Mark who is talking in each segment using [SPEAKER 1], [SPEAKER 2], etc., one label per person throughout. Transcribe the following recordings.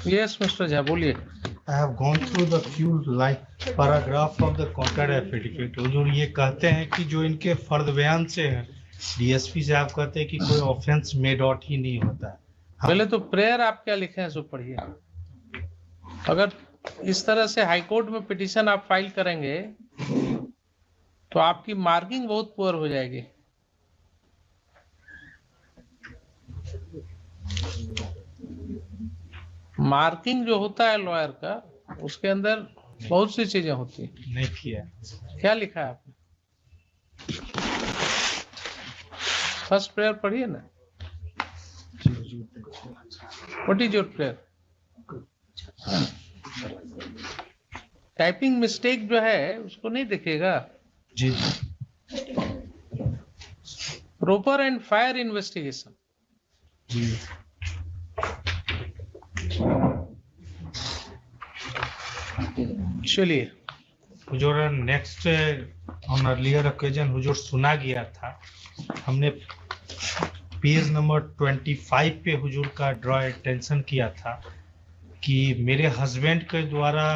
[SPEAKER 1] Yes, Mr. Jha, बोलिए।
[SPEAKER 2] I have gone through the few like paragraph of the counter affidavit। हुजूर ये कहते हैं कि जो इनके फर्द बयान से हैं, डीएसपी साहब कहते हैं कि कोई ऑफेंस मेड आउट ही नहीं होता है।
[SPEAKER 1] पहले तो प्रेयर आप क्या लिखे हैं सो पढ़िए। अगर इस तरह से हाईकोर्ट में पिटीशन आप फाइल करेंगे तो आपकी मार्किंग बहुत पुअर हो जाएगी। मार्किंग जो होता है लॉयर का, उसके अंदर बहुत सी चीजें होती हैं।
[SPEAKER 2] नहीं किया।
[SPEAKER 1] क्या लिखा है आपने? फर्स्ट प्रेयर पढ़िए ना। What is your prayer? Typing mistake जो है उसको नहीं देखेगा।
[SPEAKER 2] जी
[SPEAKER 1] प्रॉपर एंड फायर इन्वेस्टिगेशन।
[SPEAKER 2] जी।
[SPEAKER 1] चलिए।
[SPEAKER 2] हुजूर नेक्स्ट ऑन अर्लियर ओकेजन हुजूर सुना गया था, हमने पेज नंबर 25 पे हुजूर का ड्रॉ अटेंशन किया था कि मेरे हस्बैंड के द्वारा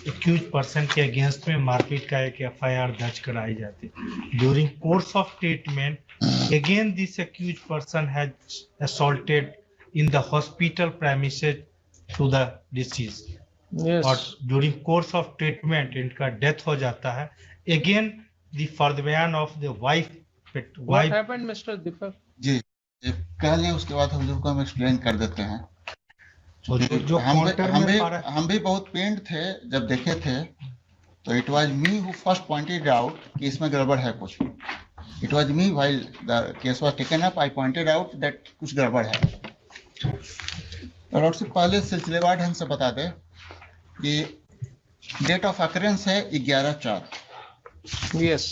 [SPEAKER 2] एक्यूज पर्सन के अगेंस्ट में मारपीट का एक एफआईआर दर्ज कराई जाती। During course of treatment again this accuse person has assaulted in the hospital premises to the deceased.
[SPEAKER 1] Yes.
[SPEAKER 2] और ड्यूरिंग कोर्स ऑफ ट्रीटमेंट इनका डेथ हो जाता है। अगेन द फर्द बयान of the wife.
[SPEAKER 1] What happened, Mr. Deepak?
[SPEAKER 3] जी कह लें, उसके बाद हुजूर को हम एक्सप्लेन कर देते हैं।
[SPEAKER 2] जो
[SPEAKER 3] हम भी बहुत पेंड थे जब देखे थे, तो it was me who first pointed out कि इसमें गड़बड़ है कुछ। It was me while the case was taken up, I pointed out that कुछ गड़बड़ है। और उससे पहले सिलसिलेवार ढंग से बता दें कि डेट ऑफ अकरेंस है 11/4।
[SPEAKER 1] Yes.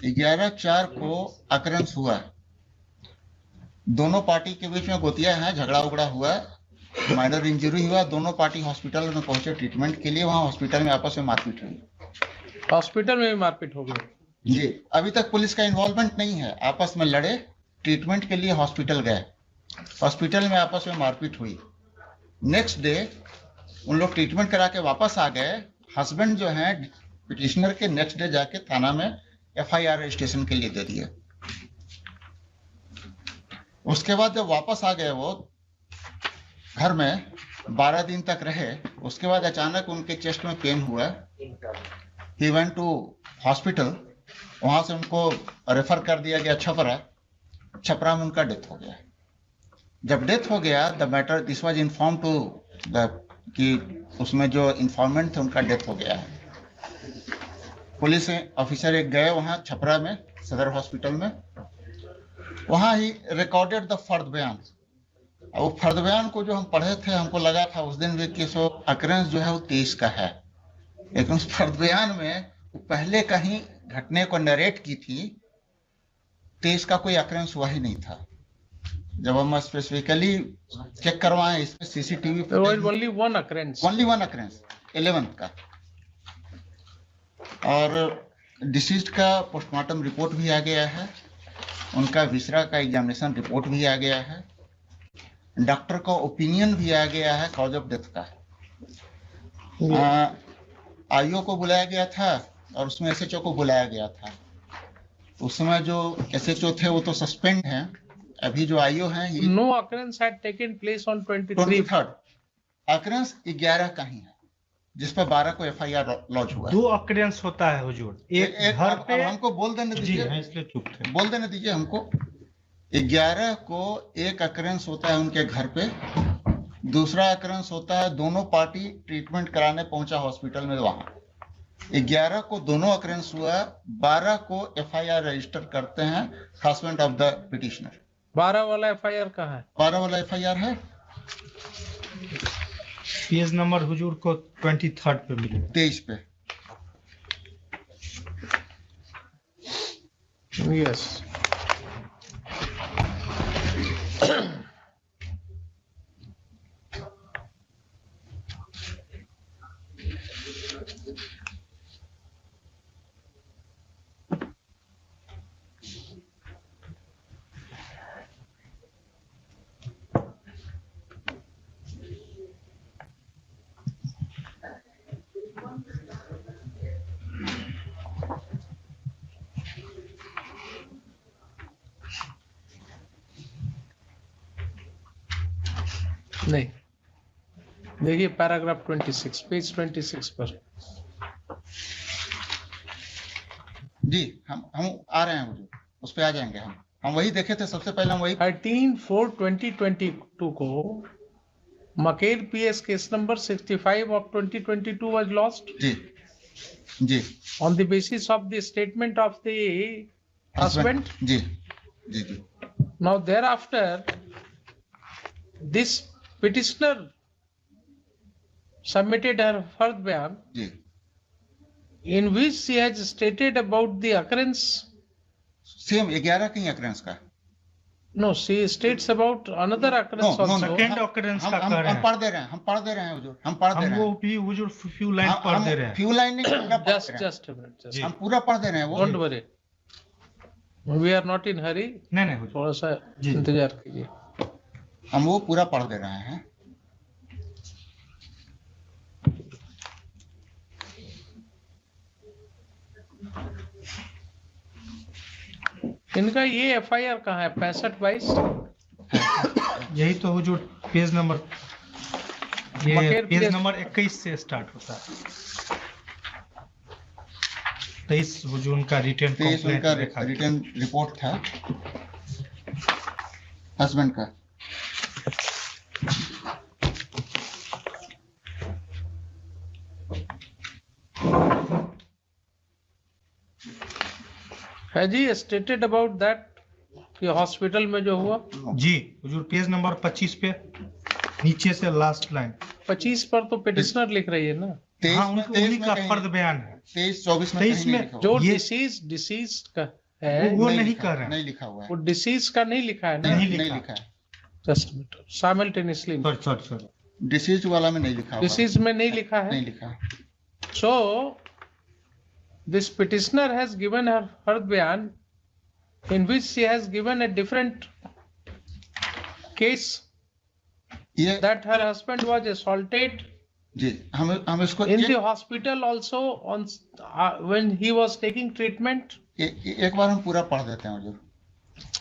[SPEAKER 3] 11/4 को अकरेंस हुआ। दोनों पार्टी के बीच में गोतिया है, झगड़ा उगड़ा हुआ, माइनर इंजरी हुआ, दोनों पार्टी हॉस्पिटल में पहुंचे ट्रीटमेंट के लिए। वहां हॉस्पिटल में आपस में मारपीट हुई।
[SPEAKER 1] हॉस्पिटल में भी मारपीट हो गई?
[SPEAKER 3] जी, अभी तक पुलिस का इन्वॉल्वमेंट नहीं है। आपस में लड़े, ट्रीटमेंट के लिए हॉस्पिटल गए, हॉस्पिटल में आपस में मारपीट हुई। नेक्स्ट डे उन लोग ट्रीटमेंट करा के वापस आ गए। हस्बैंड जो है पिटिशनर के नेक्स्ट डे जाके थाना में एफआईआर रजिस्ट्रेशन के लिए दे दिए। उसके बाद जब वापस आ गए वो घर में 12 दिन तक रहे। उसके बाद अचानक उनके चेस्ट में पेन हुआ। ही वेंट टू हॉस्पिटल, वहां से उनको रेफर कर दिया गया छपरा। छपरा में उनका डेथ हो गया। जब डेथ हो गया, the matter this was inform to the कि उसमें जो इंफॉर्मेंट थे उनका डेथ हो गया है। पुलिस ऑफिसर एक गए वहां छपरा में सदर हॉस्पिटल में, वहां ही रिकॉर्डेड द फर्द बयान। वो फर्द बयान को जो हम पढ़े थे, हमको लगा था उस दिन भी कि सो अकरेंस जो है वो 23 का है, लेकिन उस फर्द बयान में वो पहले कहीं घटने को नरेट की थी। 23 का कोई अकरेंस हुआ ही नहीं था। जब हम स्पेसिफिकली चेक करवाएं इसमें CCTV
[SPEAKER 1] only one occurrence
[SPEAKER 3] 11th का। और डिसीज्ड का पोस्टमार्टम रिपोर्ट भी आ गया है, उनका विसरा का एग्जामिनेशन रिपोर्ट भी आ गया है, डॉक्टर का ओपिनियन भी आ गया है कॉज ऑफ डेथ का। आईओ को बुलाया गया था और उसमें एसएचओ को बुलाया गया था। उस समय जो एसएचओ थे वो तो सस्पेंड हैं। अभी जो आईओ हैं,
[SPEAKER 1] no occurrence had taken place on
[SPEAKER 3] 23rd। Occurrence 11 का ही है, जिस पर 12 को एफआईआर लॉन्च हुआ।
[SPEAKER 2] 2 अकरेंस होता है हुजूर, एक घर पे।
[SPEAKER 3] हमको बोल देने दीजिए,
[SPEAKER 2] इसलिए चुप थे।
[SPEAKER 3] बोल देने दीजिए हमको। 11 को एक अकरेंस होता है उनके घर पे, दूसरा अकरेंस होता है दोनों पार्टी ट्रीटमेंट कराने पहुंचा हॉस्पिटल में वहां। 11 को दोनों अकरेंस हुआ, 12 को एफआईआर रजिस्टर करते हैं हस्बैंड ऑफ द पिटिशनर।
[SPEAKER 1] 12 वाला एफआईआर कहाँ है?
[SPEAKER 3] 12 वाला एफआईआर है
[SPEAKER 2] पेज नंबर हुजूर को 23rd पे मिले,
[SPEAKER 3] 23 पे।
[SPEAKER 1] यस। नहीं, देखिए पैराग्राफ 26, पेज 26 पर।
[SPEAKER 3] जी हम आ रहे हैं हुजूर, उस पे आ जाएंगे हम वही देखे थे सबसे पहले, हम वही
[SPEAKER 1] 13/4/2022 को Maker PS case number 65 of 2022 was lost
[SPEAKER 3] जी जी
[SPEAKER 1] on the basis of the statement of the husband.
[SPEAKER 3] जी जी जी
[SPEAKER 1] Now thereafter, this petitioner submitted her further bayan
[SPEAKER 3] जी
[SPEAKER 1] in which she has stated about the occurrence.
[SPEAKER 3] Same 11 की occurrences का।
[SPEAKER 1] No, she states about another occurrence
[SPEAKER 3] No, no,
[SPEAKER 1] also.
[SPEAKER 2] Second occurrence का कह रहे
[SPEAKER 3] हम
[SPEAKER 2] हैं।
[SPEAKER 3] पढ़ दे रहे हैं, हम पढ़ दे रहे हैं हुजूर, हम पढ़ दे
[SPEAKER 2] हम
[SPEAKER 3] रहे
[SPEAKER 2] वो
[SPEAKER 3] हैं,
[SPEAKER 2] भी हुजूर फ्यू लाइन पढ़ दे रहे हैं।
[SPEAKER 3] फ्यू लाइन नहीं, पूरा पढ़
[SPEAKER 1] Just
[SPEAKER 3] दे रहे हैं।
[SPEAKER 1] just a minute. Just
[SPEAKER 2] जी।
[SPEAKER 3] हम पूरा पढ़ दे रहे हैं वो।
[SPEAKER 1] Don't worry. We are not in hurry.
[SPEAKER 2] नहीं नहीं हुजूर।
[SPEAKER 1] थोड़ा सा
[SPEAKER 2] जी।
[SPEAKER 1] इंतजार कीजिए।
[SPEAKER 3] हम वो पूरा पढ़ दे रहे हैं।
[SPEAKER 1] इनका ये एफआईआर कहाँ है? 65/22
[SPEAKER 2] यही तो हुजूर पेज नंबर, ये
[SPEAKER 1] मकेर
[SPEAKER 2] पेज
[SPEAKER 1] पीएस
[SPEAKER 2] नंबर 21 से स्टार्ट होता है। 23 हुजूर का रिटर्न
[SPEAKER 3] 23
[SPEAKER 2] कंप्लेंट
[SPEAKER 3] उनका
[SPEAKER 2] लिखा गया।
[SPEAKER 3] रिटर्न रिपोर्ट था हस्बैंड का।
[SPEAKER 1] है जी, स्टेटेड अबाउट दैट कि हॉस्पिटल में जो हुआ।
[SPEAKER 2] जी हुजूर पेज नंबर 25 पे नीचे से लास्ट लाइन।
[SPEAKER 1] 25 पर तो पिटिशनर लिख रही है ना,
[SPEAKER 3] 23
[SPEAKER 2] हाँ
[SPEAKER 3] में
[SPEAKER 2] उन्हीं का
[SPEAKER 3] कहीं
[SPEAKER 2] फर्द बयान है।
[SPEAKER 3] 23-24 में
[SPEAKER 2] 23
[SPEAKER 3] कहीं नहीं
[SPEAKER 2] में
[SPEAKER 3] लिखा हुआ।
[SPEAKER 1] जो
[SPEAKER 2] ये-
[SPEAKER 1] डिसीज का है
[SPEAKER 2] वो
[SPEAKER 3] नहीं
[SPEAKER 2] नहीं
[SPEAKER 3] लिखा
[SPEAKER 2] कर
[SPEAKER 3] है,
[SPEAKER 2] रहे हैं।
[SPEAKER 3] नहीं लिखा हुआ है,
[SPEAKER 1] वो डिसीज का नहीं लिखा है ना।
[SPEAKER 2] नहीं
[SPEAKER 3] नहीं
[SPEAKER 2] लिखा।
[SPEAKER 3] लिखा है,
[SPEAKER 1] just minute, simultaneously
[SPEAKER 2] sorry
[SPEAKER 3] disease वाला में नहीं लिखा हुआ है,
[SPEAKER 1] डिसीज में नहीं लिखा है।
[SPEAKER 3] नहीं लिखा है।
[SPEAKER 1] So this petitioner has given her bayan in which she has given a different case
[SPEAKER 3] ये
[SPEAKER 1] that her husband was assaulted
[SPEAKER 3] जी हम इसको
[SPEAKER 1] in the hospital also on when he was taking treatment.
[SPEAKER 3] एक बार हम पूरा पढ़ देते हैं हुजूर।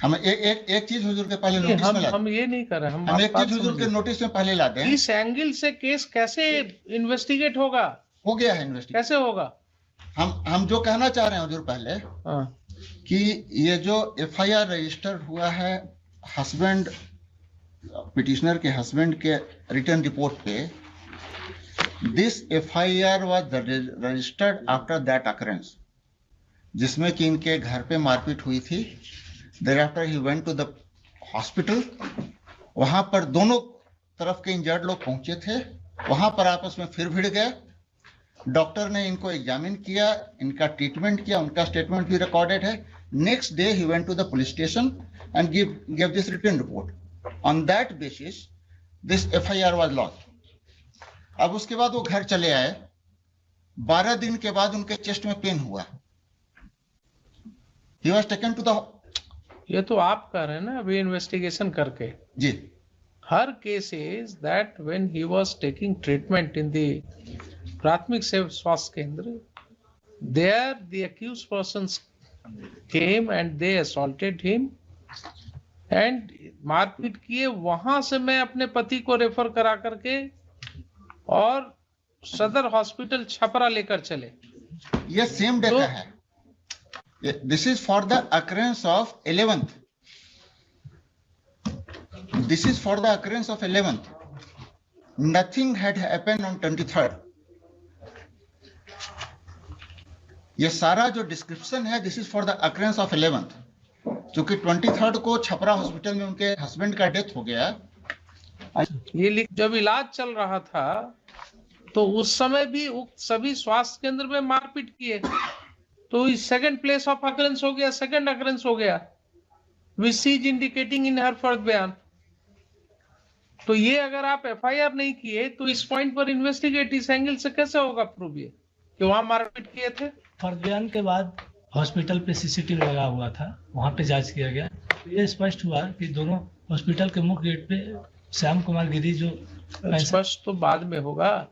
[SPEAKER 3] हम एक चीज हुजूर के पहले नोटिस में ला
[SPEAKER 1] हम ये नहीं कर रहे,
[SPEAKER 3] हम
[SPEAKER 1] आप
[SPEAKER 3] एक
[SPEAKER 1] बात
[SPEAKER 3] चीज हुजूर के
[SPEAKER 1] समझिए।
[SPEAKER 3] नोटिस में पहले लाते हैं।
[SPEAKER 1] इस एंगल से केस कैसे इन्वेस्टिगेट होगा,
[SPEAKER 3] हो गया है इन्वेस्टिगेशन।
[SPEAKER 1] कैसे होगा?
[SPEAKER 3] हम जो कहना चाह रहे हैं हुजूर पहले
[SPEAKER 1] हाँ,
[SPEAKER 3] कि ये जो एफआईआर रजिस्टर्ड हुआ है हस्बैंड, पिटिशनर के हस्बैंड के रिटर्न रिपोर्ट पे, this FIR was registered after that occurrence, जिसमें कि इनके घर पे मारपीट हुई थी। thereafter he went to the hospital, वहां पर दोनों तरफ के इंजर्ड लोग पहुंचे थे, वहां पर आपस में फिर भिड़ गए। डॉक्टर ने इनको एग्जामिन किया, इनका ट्रीटमेंट किया, उनका स्टेटमेंट भी रिकॉर्डेड है। नेक्स्ट डे ही went to the police station and give this written report. On that basis this FIR was launch. अब उसके बाद वो घर चले आए। 12 दिन के बाद उनके चेस्ट में पेन हुआ। He was taken to the,
[SPEAKER 1] ये तो आप कर रहे हैं ना अभी इन्वेस्टिगेशन करके।
[SPEAKER 3] जी
[SPEAKER 1] Her case is that when he was taking treatment in the प्राथमिक स्वास्थ्य केंद्र, there the accused persons came and they assaulted him and मारपीट किए। वहां से मैं अपने पति को रेफर करा करके और सदर हॉस्पिटल छपरा लेकर चले।
[SPEAKER 3] ये सेम डे
[SPEAKER 1] तो-
[SPEAKER 3] का है। This is for the occurrence of 11th। This is for the occurrence of 11th. Nothing had happened on 23rd. ये सारा जो डिस्क्रिप्शन है, this is for the occurrence of 11th. क्योंकि 23rd को छपरा हॉस्पिटल में उनके हस्बैंड का डेथ हो गया।
[SPEAKER 1] ये जब इलाज चल रहा था तो उस समय भी उक्त सभी स्वास्थ्य केंद्र में मारपीट किए, तो सेकंड प्लेस ऑफ अकरेंस हो गया, सेकंड अकरेंस हो गया, विच इज इंडिकेटिंग इन हर फर्द बयान। तो ये अगर आप एफआईआर नहीं किए तो इस पॉइंट पर इन्वेस्टिगेट इस एंगल से कैसे होगा प्रूव ये कि वहां मारपीट किए थे?
[SPEAKER 4] फर्द बयान के बाद हॉस्पिटल पे सीसीटीवी लगा हुआ था, वहां पे जांच किया गया तो ये स्पष्ट हुआ कि दोनों हॉस्पिटल के मुख्य गेट पे श्याम कुमार गिरी जो
[SPEAKER 1] स्पष्ट तो बाद में होगा।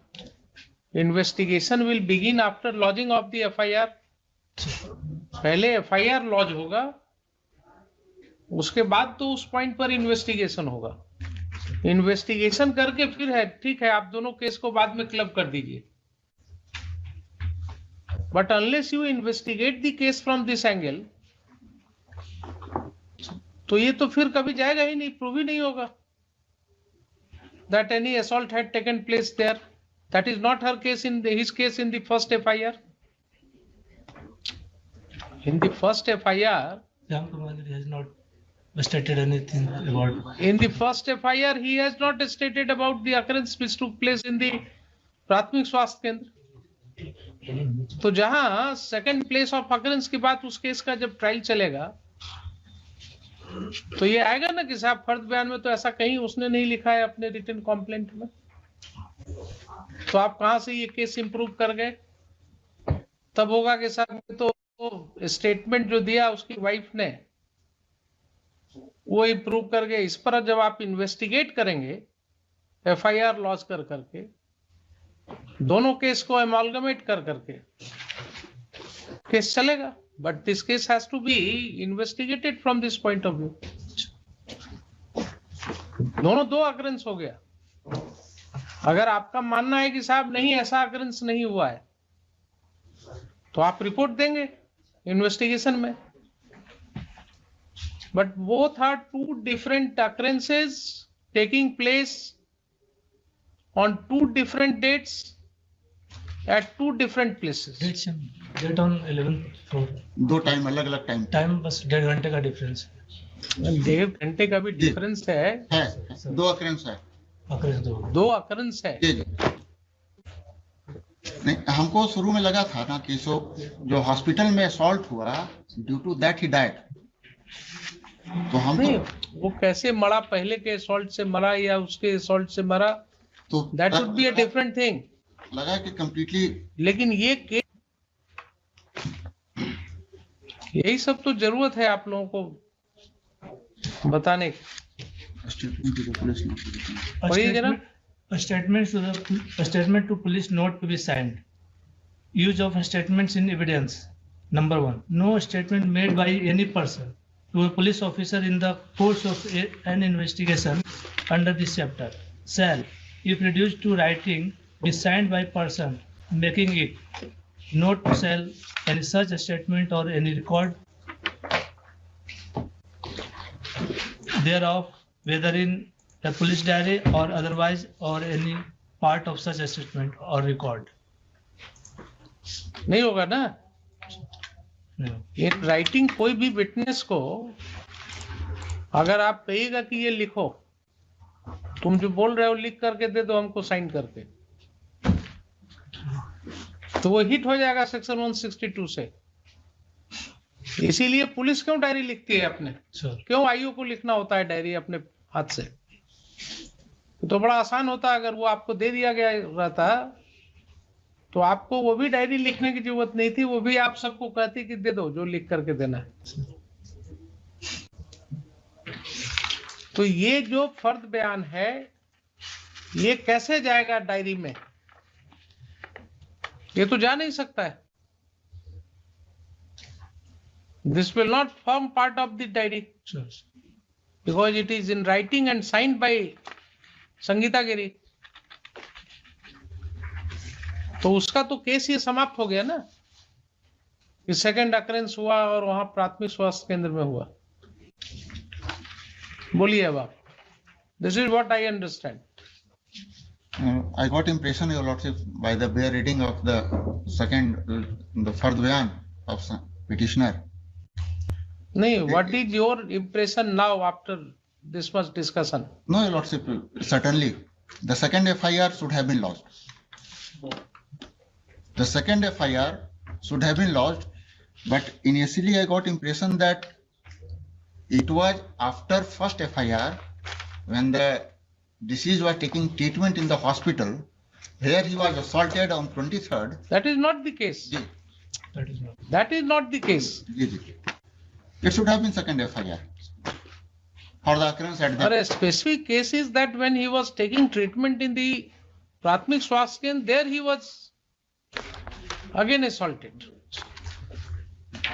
[SPEAKER 1] Investigation will begin after lodging of the FIR. पहले एफआईआर लॉज होगा, उसके बाद तो उस पॉइंट पर इन्वेस्टिगेशन होगा। इन्वेस्टिगेशन करके फिर है, ठीक है, आप दोनों केस को बाद में क्लब कर दीजिए, but unless you investigate the case from this angle, तो ये तो फिर कभी जाएगा ही नहीं, प्रूव ही नहीं होगा that any assault had taken place there. That is not her case in his case in the first FIR. In the first FIR,
[SPEAKER 4] Shyam Kumar Giri has not stated anything about.
[SPEAKER 1] in the first FIR, he has not stated about the occurrence which took place in the प्राथमिक स्वास्थ्य केंद्र। तो जहां second place of occurrence की बात उस case का जब ट्रायल चलेगा, तो ये आएगा ना कि साहब फर्द बयान में तो ऐसा कहीं उसने नहीं लिखा है अपने रिटन कंप्लेंट में, तो आप कहां से ये केस इंप्रूव कर गए? तब होगा कि साहब तो स्टेटमेंट जो दिया उसकी वाइफ ने वो इंप्रूव कर गए। इस पर जब आप इन्वेस्टिगेट करेंगे FIR लॉन्च कर करके, दोनों केस को एमालगमेट कर करके केस चलेगा, but this case has to be investigated from this point of view. दोनों दो अकरेंस हो गया। अगर आपका मानना है कि साहब नहीं ऐसा अकरेंस नहीं हुआ है, तो आप रिपोर्ट देंगे इन्वेस्टिगेशन में, but both are two different occurrences taking place on two different dates at two different places.
[SPEAKER 4] Date on 11/4.
[SPEAKER 3] दो टाइम अलग अलग टाइम
[SPEAKER 4] टाइम बस 1.5 घंटे का डिफरेंस है।
[SPEAKER 1] 1.5 घंटे का भी डिफरेंस है,
[SPEAKER 3] दो अकरेंस है,
[SPEAKER 4] दो
[SPEAKER 1] अकरेंस है।
[SPEAKER 3] जी जी। नहीं, हमको शुरू में लगा था ना कि जो हॉस्पिटल में असॉल्ट हुआ, due to that he died. तो हम
[SPEAKER 1] नहीं, वो कैसे मरा, पहले के असॉल्ट से मरा या उसके असॉल्ट से मरा,
[SPEAKER 3] तो
[SPEAKER 1] that would be a different thing.
[SPEAKER 3] लगा कि कंप्लीटली,
[SPEAKER 1] लेकिन ये केस, यही सब तो जरूरत है आप लोगों को बताने की। वही जरा
[SPEAKER 4] A statement to police note to be signed. Use of statements in evidence. Number 1. No statement made by any person to a police officer in the course of an investigation under this chapter shall, if reduced to writing, be signed by person making it. Note shall any such statement or any record thereof, whether in a police diary or otherwise, or any part of such a statement or record.
[SPEAKER 1] नहीं होगा ना।
[SPEAKER 4] No.
[SPEAKER 1] In writing कोई भी witness को अगर आप कहिएगा कि ये लिखो, तुम जो बोल रहे हो लिख करके दे दो हमको साइन करके, तो वो हिट हो जाएगा सेक्शन 162 से। इसीलिए पुलिस क्यों डायरी लिखती है अपने,
[SPEAKER 4] Sure.
[SPEAKER 1] क्यों आईओ को लिखना होता है डायरी अपने हाथ से? तो बड़ा आसान होता, अगर वो आपको दे दिया गया रहता तो आपको वो भी डायरी लिखने की जरूरत नहीं थी, वो भी आप सबको कहती कि दे दो जो लिख करके देना है। तो ये जो फर्द बयान है ये कैसे जाएगा डायरी में? ये तो जा नहीं सकता है। This will not form part of the diary
[SPEAKER 4] Sure.
[SPEAKER 1] because it is in writing and signed by Sangeeta Giri. तो उसका तो केस ये समाप्त हो गया ना कि सेकंड अकरेंस हुआ और वहां प्राथमिक स्वास्थ्य केंद्र में हुआ। बोलिए अब आप। This is what I understand.
[SPEAKER 3] I got impression, Your Lordship, by the bare reading of the the fard bayan of petitioner.
[SPEAKER 1] नहीं, what is your impression now after this much discussion?
[SPEAKER 3] No, Your Lordship, certainly the second FIR should have been lodged. The second FIR should have been lodged, but initially I got impression that it was after first FIR when the deceased was taking treatment in the hospital where he was assaulted on 23rd.
[SPEAKER 1] That is not the case.
[SPEAKER 3] जी,
[SPEAKER 4] That is not.
[SPEAKER 1] That is not the case.
[SPEAKER 3] जी, जी. It should have been second FIR for the occurrence at the.
[SPEAKER 1] A specific case is that when he was taking treatment in the प्राथमिक स्वास्थ्य केंद्र, there he was again assaulted.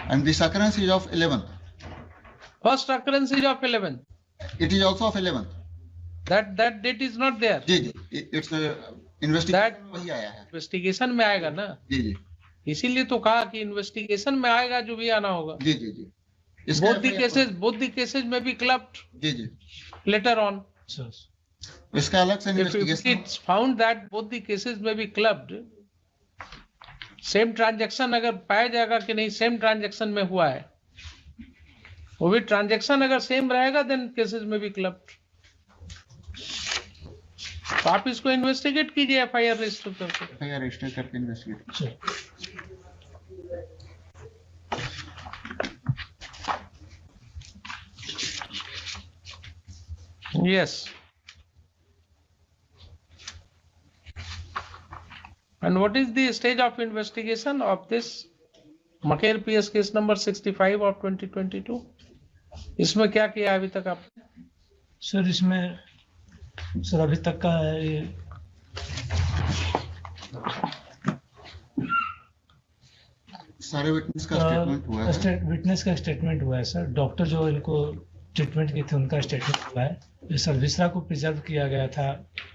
[SPEAKER 3] And this occurrence is of 11th.
[SPEAKER 1] First occurrence is of 11th.
[SPEAKER 3] It is also of 11th.
[SPEAKER 1] That date is not there.
[SPEAKER 3] जी जी, it's investigation वही आया है।
[SPEAKER 1] Investigation में आएगा ना,
[SPEAKER 3] जी जी
[SPEAKER 1] इसीलिए तो कहा कि इन्वेस्टिगेशन में आएगा जो भी आना होगा।
[SPEAKER 3] जी जी जी, इसका
[SPEAKER 1] both the cases may be clubbed
[SPEAKER 3] ji ji,
[SPEAKER 1] later on.
[SPEAKER 4] Sir.
[SPEAKER 3] इसका अलग से
[SPEAKER 1] If
[SPEAKER 3] investigation.
[SPEAKER 1] it's found that both the cases may be clubbed, same transaction अगर पाया जाएगा कि नहीं सेम ट्रांजेक्शन में हुआ है, वो भी ट्रांजेक्शन अगर सेम रहेगा देन केसेस में भी क्लब्ड। तो आप इसको इन्वेस्टिगेट कीजिए एफआईआर रजिस्टर करके।
[SPEAKER 3] एफआईआर रजिस्टर करके investigate.
[SPEAKER 4] Sure.
[SPEAKER 1] Yes. And what is the stage of investigation of this Maker PS case number 65 of 2022? इसमें क्या किया अभी तक आपने?
[SPEAKER 4] सर इसमें सर अभी तक का ये
[SPEAKER 3] सारे विटनेस का स्टेटमेंट हुआ है।
[SPEAKER 4] विटनेस का स्टेटमेंट हुआ है सर। डॉक्टर जो इनको ट्रीटमेंट की थी उनका स्टेटमेंट हुआ है। ये सर विसरा को प्रिजर्व किया गया था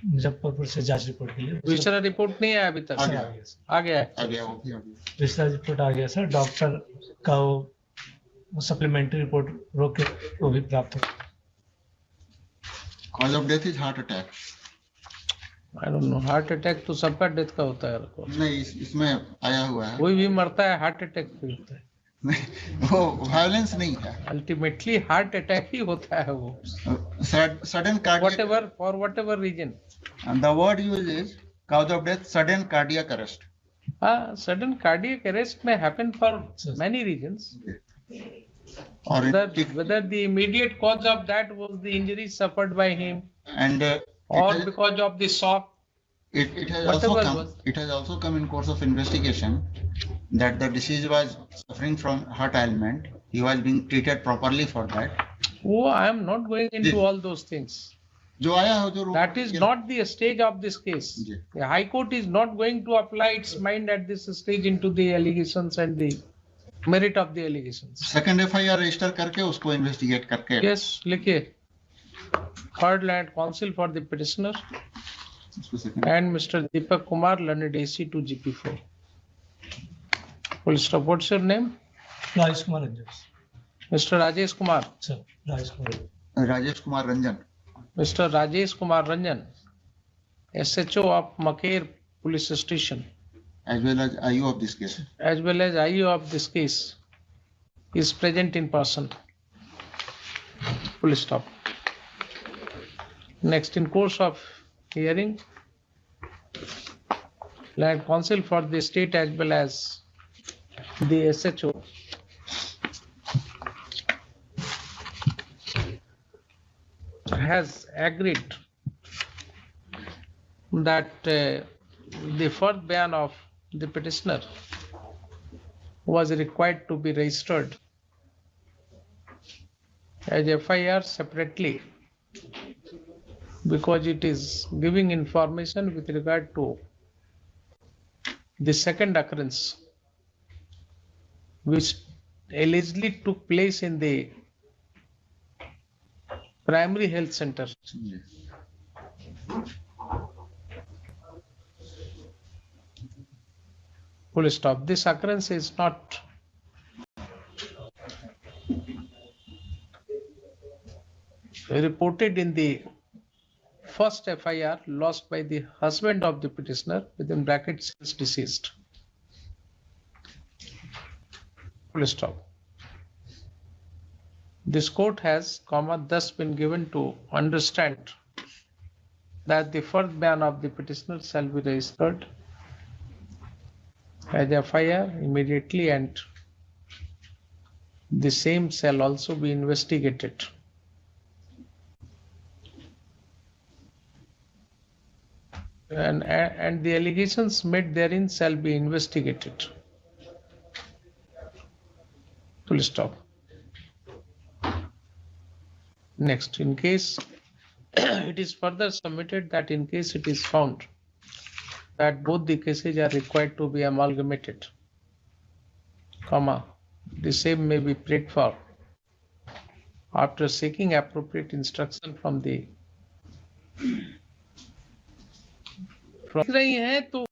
[SPEAKER 4] मुजफ्फरपुर से जांच रिपोर्ट के लिए।
[SPEAKER 1] विसरा रिपोर्ट नहीं आया अभी तक।
[SPEAKER 3] आ गया।
[SPEAKER 1] आ गया है।
[SPEAKER 3] आ गया, वो भी आ गया।
[SPEAKER 4] विसरा रिपोर्ट आ गया सर। डॉक्टर का वो सप्लीमेंट्री रिपोर्ट रोक के वो भी प्राप्त हो।
[SPEAKER 3] Cause of death is heart attack.
[SPEAKER 1] I don't know, heart attack तो सबका डेथ का होता है।
[SPEAKER 3] नहीं, इसमें आया हुआ है।
[SPEAKER 1] कोई भी मरता है हार्ट अटैक से होता है।
[SPEAKER 3] वो वायलेंस नहीं है।
[SPEAKER 1] अल्टीमेटली हार्ट अटैक ही होता है वो,
[SPEAKER 3] sudden cardiac,
[SPEAKER 1] for whatever reason.
[SPEAKER 3] The word used is cause of death sudden cardiac arrest.
[SPEAKER 1] Sudden cardiac arrest may happen for many reasons.
[SPEAKER 3] Or
[SPEAKER 1] whether the immediate cause of that was the injury suffered by him
[SPEAKER 3] and
[SPEAKER 1] or because of the shock.
[SPEAKER 3] It has also come in course of investigation that the deceased was suffering from heart ailment. He was being treated properly for that.
[SPEAKER 1] Oh, I am not going into all those things.
[SPEAKER 3] जो आया हो जो
[SPEAKER 1] that is not the stage of this case. The High Court is not going to apply its mind at this stage into the allegations and the merit of the allegations.
[SPEAKER 3] Second FIR register करके उसको investigate करके।
[SPEAKER 1] Yes, लिखिए। Third Land Counsel for the petitioner and Mr. Deepak Kumar, learned AC to GP4. Full stop. What's your name?
[SPEAKER 4] Rajesh Kumar Ranjan.
[SPEAKER 1] Mr. Rajesh Kumar.
[SPEAKER 4] Sir Rajesh Kumar.
[SPEAKER 3] Rajesh Kumar Ranjan.
[SPEAKER 1] Mr. Rajesh Kumar Ranjan, SHO of Maker Police Station,
[SPEAKER 3] as well as IO of this case.
[SPEAKER 1] As well as IO of this case, is present in person. Full stop. Next, in course of hearing, Land Counsel for the state as well as the SHO has agreed that the first ban of the petitioner was required to be registered as FIR separately because it is giving information with regard to the second occurrence which allegedly took place in the primary health center. Full stop. This occurrence is not reported in the first FIR lost by the husband of the petitioner, within brackets is deceased. Full stop. This court has, thus been given to understand that the first ban of the petitioner shall be registered as FIR immediately, and the same shall also be investigated. And the allegations made therein shall be investigated. Full stop. Next, in case it is further submitted that in case it is found that both the cases are required to be amalgamated, the same may be prayed for after seeking appropriate instruction from the रही हैं तो